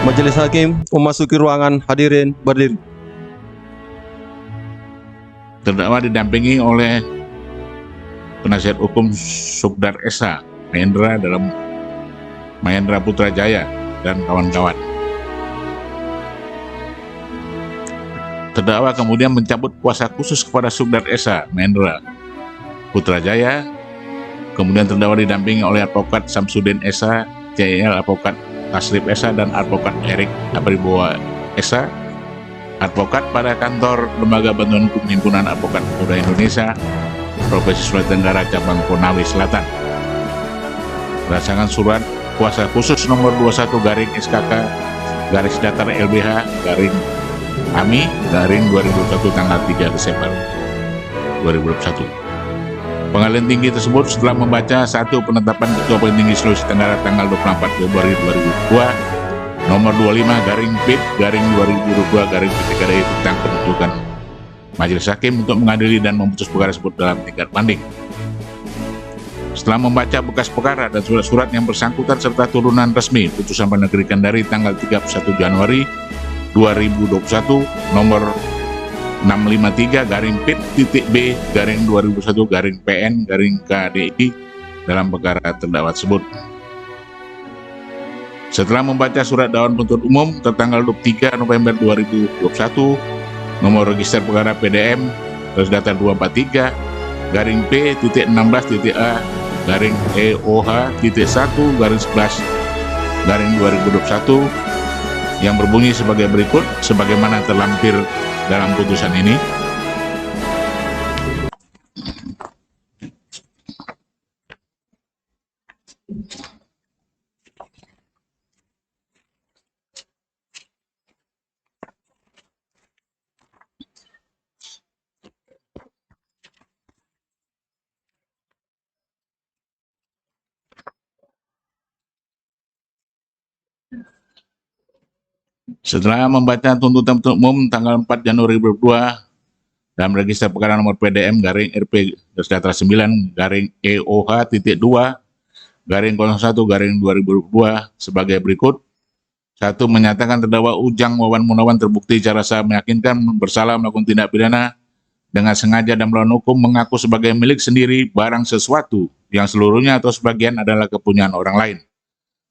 Majelis Hakim memasuki ruangan, hadirin berdiri. Terdakwa didampingi oleh penasihat hukum Sukdar Esa Mahendra dalam Mahendra Putrajaya dan kawan-kawan. Terdakwa kemudian mencabut kuasa khusus kepada Sukdar Esa Mahendra Putrajaya. Kemudian terdakwa didampingi oleh advokat Samsudin Esa, CIL, advokat Tasrif Esa, dan advokat Erik Apribowo Esa, advokat pada kantor Lembaga Bantuan Hukum Himpunan Advokat Pemuda Indonesia, Provinsi Sulawesi Tenggara, Cabang Konawe Selatan. Berdasarkan surat kuasa khusus nomor 21 garing SKK garis datar LBH garing AMI garing 2021 tanggal 3 Desember 2021. Pengadilan tinggi tersebut setelah membaca satu penetapan Ketua Pengadilan Tinggi Sulawesi Tenggara tanggal 24 Februari 2002 nomor 25 garing PIT garing 2022 garing PTKDI tentang penuntutan Majelis Hakim untuk mengadili dan memutus perkara tersebut dalam tingkat banding. Setelah membaca bekas perkara dan surat-surat yang bersangkutan serta turunan resmi putusan Pengadilan Negeri Kendari tanggal 31 Januari 2021 nomor 653 garing PIT.B garing 2001 garing PN garing KDI dalam perkara terdakwa tersebut. Setelah membaca surat dakwaan penuntut umum tertanggal 23 November 2021 nomor register perkara PDM garis datar 243 garing P.16.A garing EOH.1 garing 11 garing 2021 yang berbunyi sebagai berikut sebagaimana terlampir dalam putusan ini. Setelah membaca tuntutan penuntut umum tanggal 4 Januari 2022 dalam register perkara nomor PDM garing RP garis datar 9 garing EOH.2 garing 01 garing 2022 sebagai berikut. 1. Menyatakan terdakwa Ujang Wawan Munawan terbukti secara sah meyakinkan bersalah melakukan tindak pidana dengan sengaja dan melawan hukum, mengaku sebagai milik sendiri barang sesuatu yang seluruhnya atau sebagian adalah kepunyaan orang lain,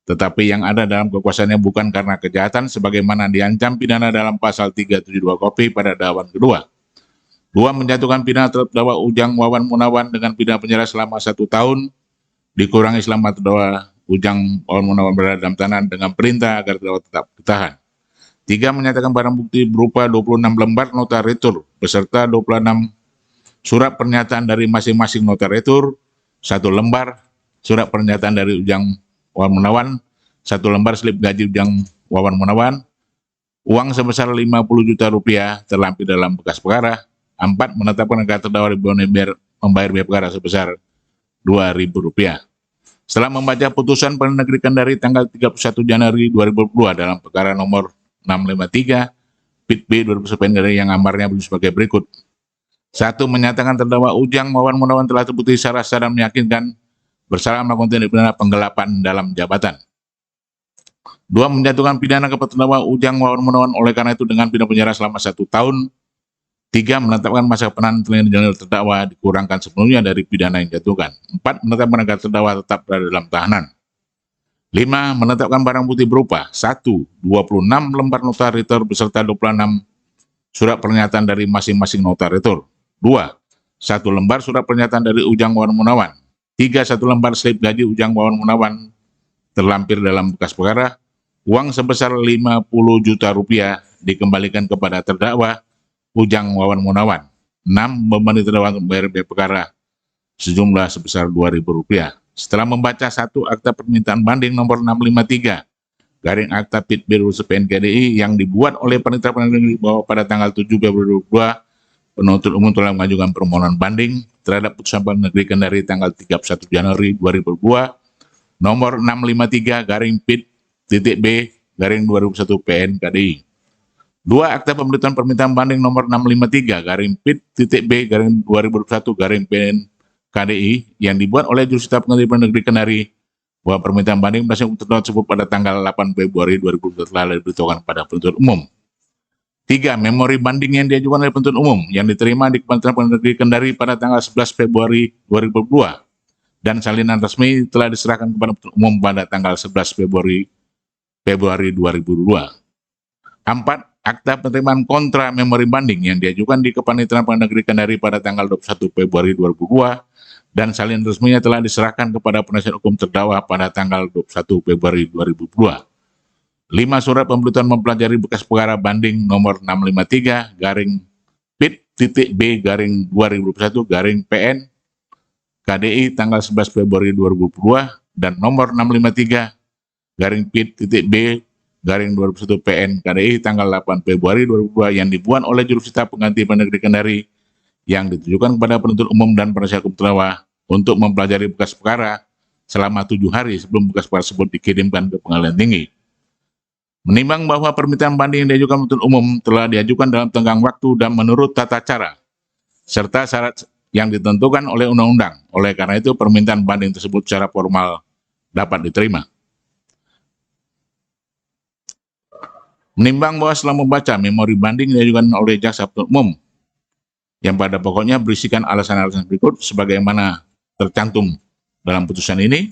tetapi yang ada dalam kekuasaannya bukan karena kejahatan sebagaimana diancam pidana dalam pasal 372 KUHP pada dakwaan kedua. 2. Menjatuhkan pidana terdakwa Ujang Wawan Munawan dengan pidana penjara selama 1 tahun dikurangi selama terdakwa Ujang Wawan Munawan berada dalam tahanan dengan perintah agar terdakwa tetap ditahan. 3. Menyatakan barang bukti berupa 26 lembar nota retur beserta 26 surat pernyataan dari masing-masing nota retur, 1 lembar surat pernyataan dari Ujang Wawan Munawan, 1 lembar slip gaji Ujang Wawan Munawan, uang sebesar 50 juta rupiah terlampir dalam bekas perkara. 4. Menetapkan agar terdakwa membayar biaya perkara sebesar Rp2.000. Setelah membaca putusan Pengadilan Negeri Kendari tanggal 31 Januari 2022 dalam perkara nomor 653 PIT.B 2011 yang ambarnya sebagai berikut. 1. Menyatakan terdakwa Ujang Wawan Munawan telah terbukti secara sah dan meyakinkan bersalah melakukan tindak pidana penggelapan dalam jabatan. 2. Menjatuhkan pidana kepada terdakwa Ujang Wawan Munawan oleh karena itu dengan pidana penjara selama 1 tahun. 3. Menetapkan masa penahanan yang terdakwa dikurangkan sepenuhnya dari pidana yang dijatuhkan. 4. Menetapkan agar terdakwa tetap berada dalam tahanan. 5. Menetapkan barang bukti berupa 1. 26 lembar nota retur beserta 26 surat pernyataan dari masing-masing nota retur. 2. 1 lembar surat pernyataan dari Ujang Wawan Munawan. 3. 1 lembar slip gaji Ujang Wawan Munawan terlampir dalam bekas perkara. Uang sebesar 50 juta rupiah dikembalikan kepada terdakwa Ujang Wawan Munawan. 6. Membebani terdakwa untuk membayar biaya perkara sejumlah sebesar Rp2.000. Setelah membaca 1 akta permintaan banding nomor 653 garing akta PIT.B PNKDI yang dibuat oleh Panitia Pengadilan Negeri Bawah pada tanggal 7 Februari 2022, penuntut umum telah mengajukan permohonan banding terhadap putusan Pengadilan Negeri Kendari tanggal 31 Januari 2022 nomor 653 garing PIT.B garing 2001 PNKDI. 2. Akta pemberitahuan permintaan banding nomor 653 garing PIT.B garing 2021 garing PNKDI yang dibuat oleh Jurusita Pengadilan Negeri Kendari bahwa permintaan banding penasihat hukum terdakwa tersebut pada tanggal 8 Februari 2022 telah diberitahukan pada penuntut umum. 3. Memori banding yang diajukan oleh penuntut umum yang diterima di Kementerian Pengadilan Negeri Kendari pada tanggal 11 Februari 2022 dan salinan resmi telah diserahkan kepada penuntut umum pada tanggal 11 Februari 2022. 4. Akta penerimaan kontra memori banding yang diajukan di Kepanitiaan Pengadilan Negeri Kendari pada tanggal 21 Februari 2022 dan salinan resminya telah diserahkan kepada penasihat hukum terdakwa pada tanggal 21 Februari 2022. 5. Surat pemberitahuan mempelajari bekas perkara banding nomor 653 garing PIT.B garing 2021 garing PN KDI tanggal 11 Februari 2022 dan nomor 653 garing PIT.B garing 2021 PN KDI tanggal 8 Februari 2022 yang dibuat oleh jurusita pengganti Pengadilan Negeri Kendari yang ditujukan kepada penuntut umum dan penasihat hukum terdakwa untuk mempelajari bekas perkara selama 7 hari sebelum bekas perkara tersebut dikirimkan ke Pengadilan Tinggi. Menimbang bahwa permintaan banding yang diajukan penuntut umum telah diajukan dalam tenggang waktu dan menurut tata cara, serta syarat yang ditentukan oleh undang-undang. Oleh karena itu, permintaan banding tersebut secara formal dapat diterima. Menimbang bahwa setelah membaca memori banding yang diajukan oleh jaksa penuntut umum, yang pada pokoknya berisikan alasan-alasan berikut sebagaimana tercantum dalam putusan ini,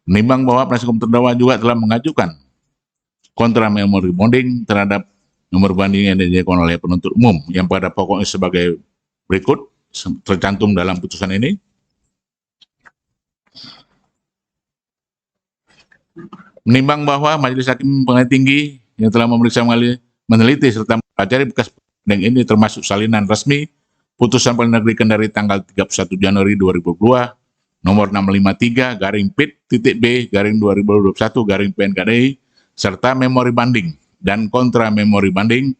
menimbang bahwa penasihat hukum terdakwa juga telah mengajukan kontra memori banding terhadap nomor banding yang diajukan oleh penuntut umum yang pada pokoknya sebagai berikut tercantum dalam putusan ini. Menimbang bahwa Majelis Hakim Pengadilan Tinggi yang telah memeriksa meneliti serta mempelajari bekas banding ini termasuk salinan resmi putusan Pengadilan Negeri Kendari tanggal 31 Januari 2022 nomor 653 garing PIT.B garing 2021 garing PNKDI serta memori banding dan kontra memori banding,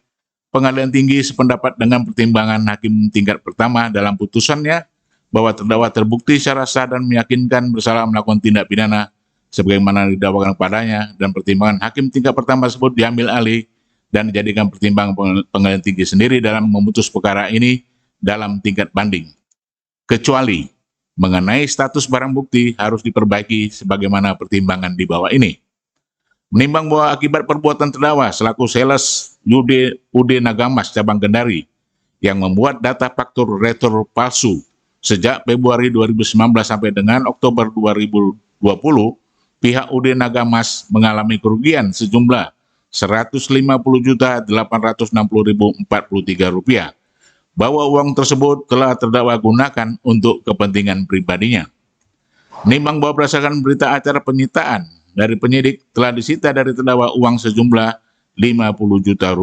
Pengadilan Tinggi sependapat dengan pertimbangan hakim tingkat pertama dalam putusannya bahwa terdakwa terbukti secara sah dan meyakinkan bersalah melakukan tindak pidana sebagaimana didakwakan kepadanya dan pertimbangan hakim tingkat pertama tersebut diambil alih dan dijadikan pertimbangan Pengadilan Tinggi sendiri dalam memutus perkara ini dalam tingkat banding. Kecuali mengenai status barang bukti harus diperbaiki sebagaimana pertimbangan di bawah ini. Menimbang bahwa akibat perbuatan terdakwa selaku sales UD Nagamas cabang Kendari yang membuat data faktur retur palsu sejak Februari 2019 sampai dengan Oktober 2020, pihak UD Nagamas mengalami kerugian sejumlah Rp150.860.043 bahwa uang tersebut telah terdakwa gunakan untuk kepentingan pribadinya. Menimbang bahwa berdasarkan berita acara penyitaan dari penyidik telah disita dari terdakwa uang sejumlah Rp50 juta,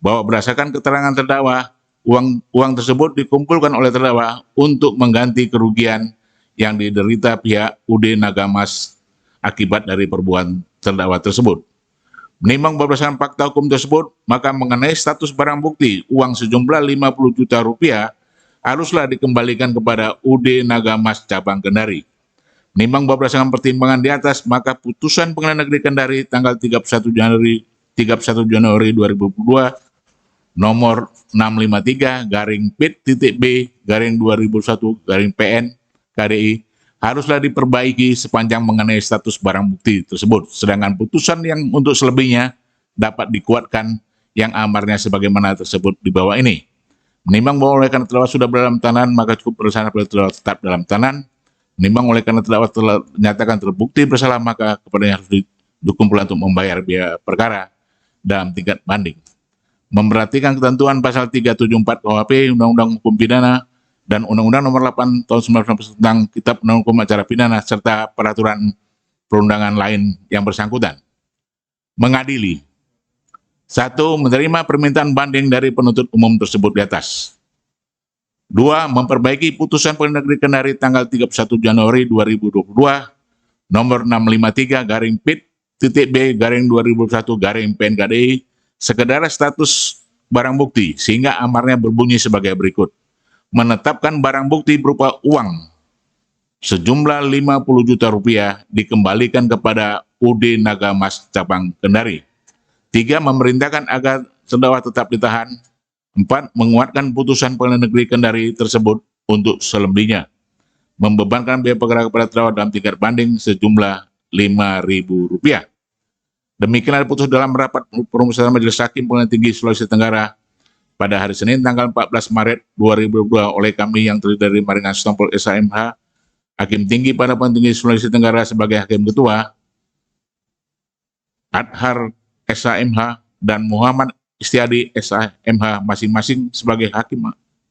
bahwa berdasarkan keterangan terdakwa, uang tersebut dikumpulkan oleh terdakwa untuk mengganti kerugian yang diderita pihak UD Nagamas akibat dari perbuatan terdakwa tersebut. Menimbang berdasarkan fakta hukum tersebut, maka mengenai status barang bukti uang sejumlah Rp50 juta haruslah dikembalikan kepada UD Nagamas cabang Kendari. Menimbang berdasarkan pertimbangan di atas, maka putusan Pengadilan Negeri Kendari tanggal 31 Januari 2022 nomor 653 garing PIT.B garing 2001 garing PN KDI haruslah diperbaiki sepanjang mengenai status barang bukti tersebut. Sedangkan putusan yang untuk selebihnya dapat dikuatkan yang amarnya sebagaimana tersebut di bawah ini. Menimbang bahwa oleh karena terdakwa sudah berdalam tahanan, maka cukup bersyarat terdakwa tetap dalam tahanan. Menimbang oleh karena terdakwa telah dinyatakan terbukti bersalah, maka kepadanya harus didukung pula untuk membayar biaya perkara dalam tingkat banding. Memperhatikan ketentuan pasal 374 KUHP, Undang-Undang Hukum Pidana, dan Undang-Undang Nomor 8 Tahun 1990 tentang Kitab Undang Hukum Acara Pidana serta peraturan perundangan lain yang bersangkutan. Mengadili. 1. Menerima permintaan banding dari penuntut umum tersebut di atas. 2. Memperbaiki putusan Pengadilan Negeri Kendari tanggal 31 Januari 2022 nomor 653 garing PIT.B garing 2001 garing PNKDI sekedar status barang bukti sehingga amarnya berbunyi sebagai berikut. Menetapkan barang bukti berupa uang sejumlah Rp50 juta dikembalikan kepada UD Nagamas cabang Kendari. 3. Memerintahkan agar terdakwa tetap ditahan. 4. Menguatkan putusan Pengadilan Negeri Kendari tersebut untuk selebihnya. Membebankan biaya perkara kepada terdakwa dalam tingkat banding sejumlah Rp5.000. Demikianlah diputus dalam rapat permusyawaratan Majelis Hakim Pengadilan Tinggi Sulawesi Tenggara pada hari Senin tanggal 14 Maret 2022 oleh kami yang terdiri dari Maringan Stompel SHMH, Hakim Tinggi pada Pengadilan Tinggi Sulawesi Tenggara sebagai Hakim Ketua, Adhar SHMH, dan Muhammad Istiadi SHMH masing-masing sebagai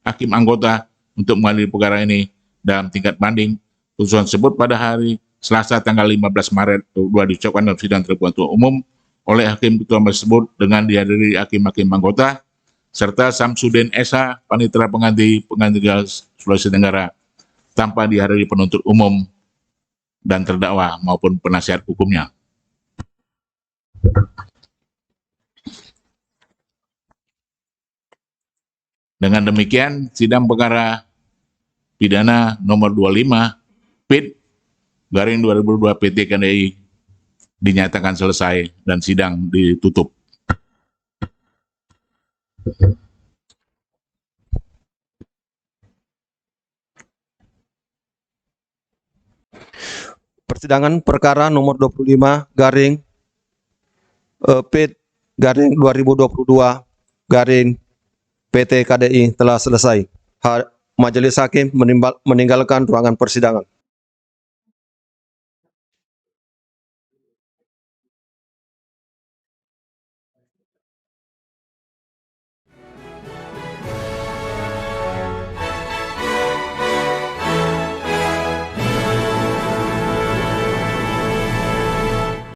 hakim anggota untuk mengadili perkara ini dalam tingkat banding. Putusan tersebut pada hari Selasa tanggal 15 Maret 2022 diucapkan dalam sidang terbuka untuk umum oleh Hakim Ketua tersebut dengan dihadiri hakim-hakim anggota serta Samsudin Esa, Panitera Pengganti Pengadilan Sulawesi Tenggara, tanpa dihadiri penuntut umum dan terdakwa maupun penasihat hukumnya. Dengan demikian, sidang perkara pidana nomor 25 PID garing 2002 PT KDI dinyatakan selesai dan sidang ditutup. Persidangan perkara nomor 25 garing PID garing 2022 garing PT KDI telah selesai. Majelis Hakim meninggalkan ruangan persidangan.